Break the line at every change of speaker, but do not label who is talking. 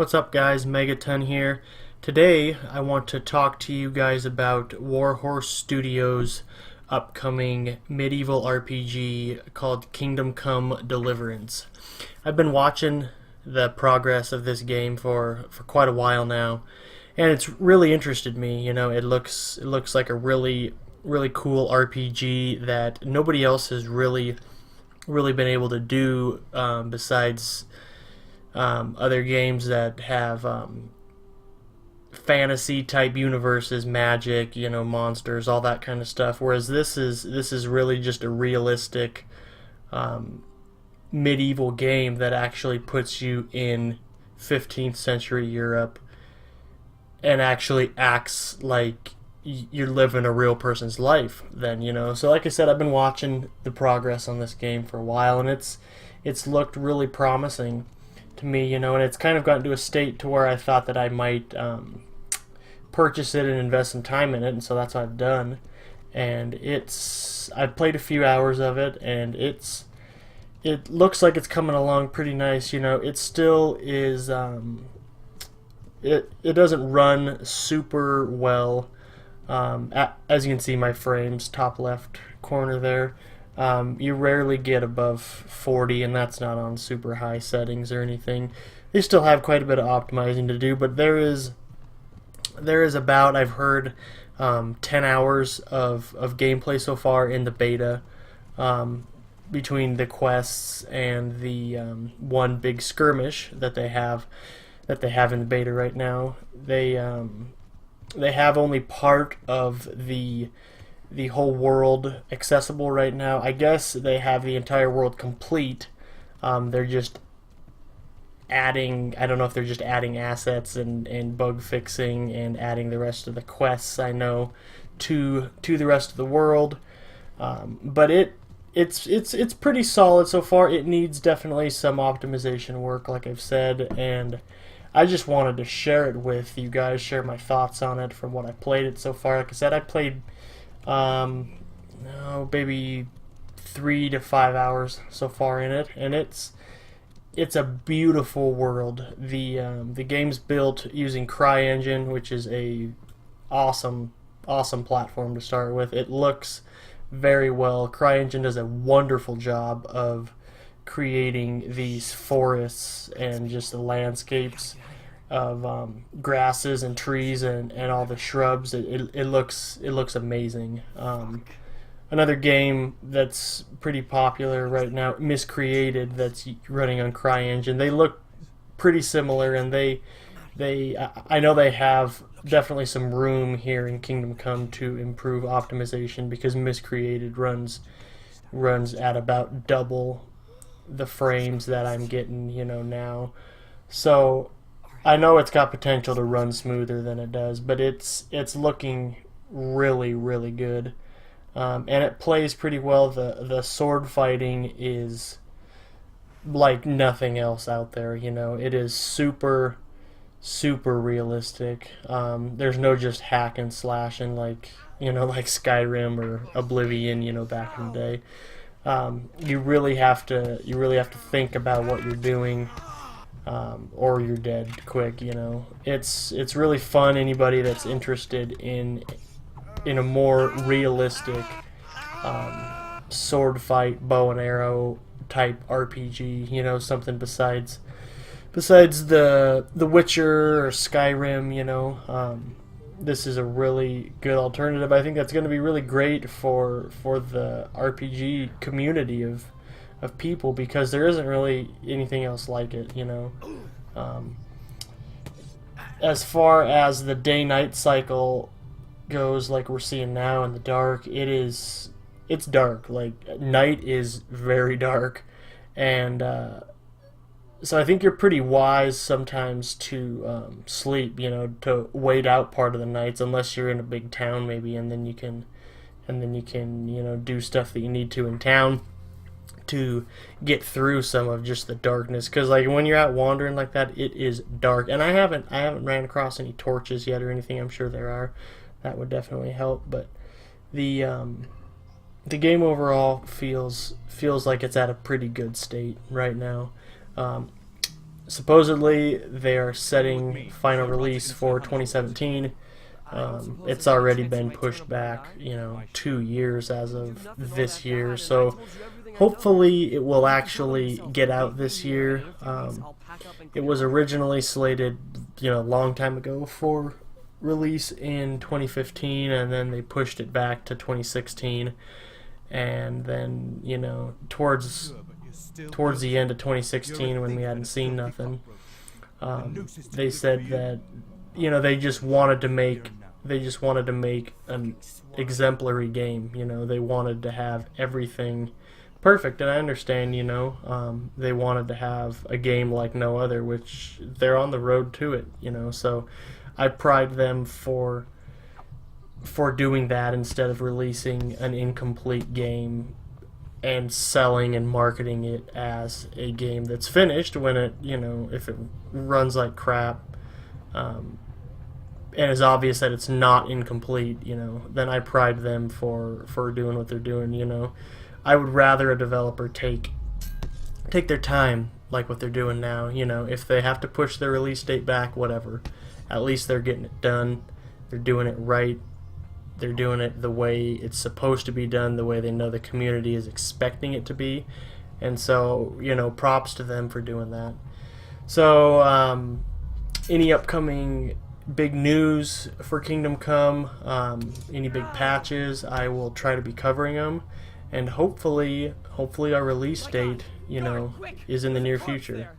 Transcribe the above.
What's up guys, Megaton here. Today I want to talk to you guys about Warhorse Studios' upcoming medieval RPG called Kingdom Come Deliverance. I've been watching the progress of this game for quite a while now, and it's really interested me. It looks like a really cool RPG that nobody else has really been able to do besides other games that have fantasy type universes, magic, monsters, all that kind of stuff. Whereas this is really just a realistic medieval game that actually puts you in 15th century Europe and actually acts like you're living a real person's life. So like I said, I've been watching the progress on this game for a while, and it's looked really promising to me, and it's kind of gotten to a state to where I thought that I might purchase it and invest some time in it, and so that's what I've done. And I've played a few hours of it, and it looks like it's coming along pretty nice. It still is. It doesn't run super well. As you can see, my frames, top left corner there. You rarely get above 40, and that's not on super high settings or anything. They still have quite a bit of optimizing to do, but there is about, I've heard, 10 hours of gameplay so far in the beta, between the quests and the one big skirmish that they have in the beta right now. They have only part of the whole world accessible right now. I guess they have the entire world complete. They're just adding, I don't know if they're just adding assets and bug fixing and adding the rest of the quests, I know, to the rest of the world. But it's pretty solid so far. It needs definitely some optimization work, like I've said, and I just wanted to share it with you guys, share my thoughts on it from what I played it so far. Like I said, I played maybe 3 to 5 hours so far in it, and it's a beautiful world. The game's built using CryEngine, which is a awesome platform to start with. It looks very well. CryEngine does a wonderful job of creating these forests and just the landscapes of grasses and trees and all the shrubs. It looks amazing. Another game that's pretty popular right now, Miscreated, that's running on CryEngine. They look pretty similar, and I know they have definitely some room here in Kingdom Come to improve optimization, because Miscreated runs at about double the frames that I'm getting, now. So I know it's got potential to run smoother than it does, but it's looking really good. And it plays pretty well. The sword fighting is like nothing else out there. It is super realistic. There's no just hack and slashing like Skyrim or Oblivion, back in the day. You really have to think about what you're doing, or you're dead quick. It's really fun. Anybody that's interested in a more realistic sword fight, bow and arrow type RPG, something besides the Witcher or Skyrim, this is a really good alternative. I think that's going to be really great for the RPG community of people, because there isn't really anything else like it. As far as the day-night cycle goes, like we're seeing now in the dark, it's dark. Like, night is very dark, and so I think you're pretty wise sometimes to sleep, to wait out part of the nights, unless you're in a big town maybe, and then you can do stuff that you need to in town to get through some of just the darkness. Because like when you're out wandering like that, it is dark, and I haven't ran across any torches yet or anything. I'm sure there are. That would definitely help, but the game overall feels like it's at a pretty good state right now. supposedly they are setting final release for 2017. It's already been pushed back, 2 years as of this year. So hopefully it will actually get out this year. It was originally slated, a long time ago for release in 2015, and then they pushed it back to 2016. And then, towards the end of 2016, when we hadn't seen nothing, they said that they just wanted to make an exemplary game. They wanted to have everything perfect, and I understand. They wanted to have a game like no other, which they're on the road to it. So I pride them for doing that instead of releasing an incomplete game and selling and marketing it as a game that's finished when it, if it runs like crap, and it's obvious that it's not incomplete, then I pride them for doing what they're doing. I would rather a developer take their time like what they're doing now. If they have to push their release date back, whatever. At least they're getting it done. They're doing it right. They're doing it the way it's supposed to be done, the way they know the community is expecting it to be. And so, props to them for doing that. So, any upcoming big news for Kingdom Come, any big patches, I will try to be covering them. And hopefully our release date, is in the near future.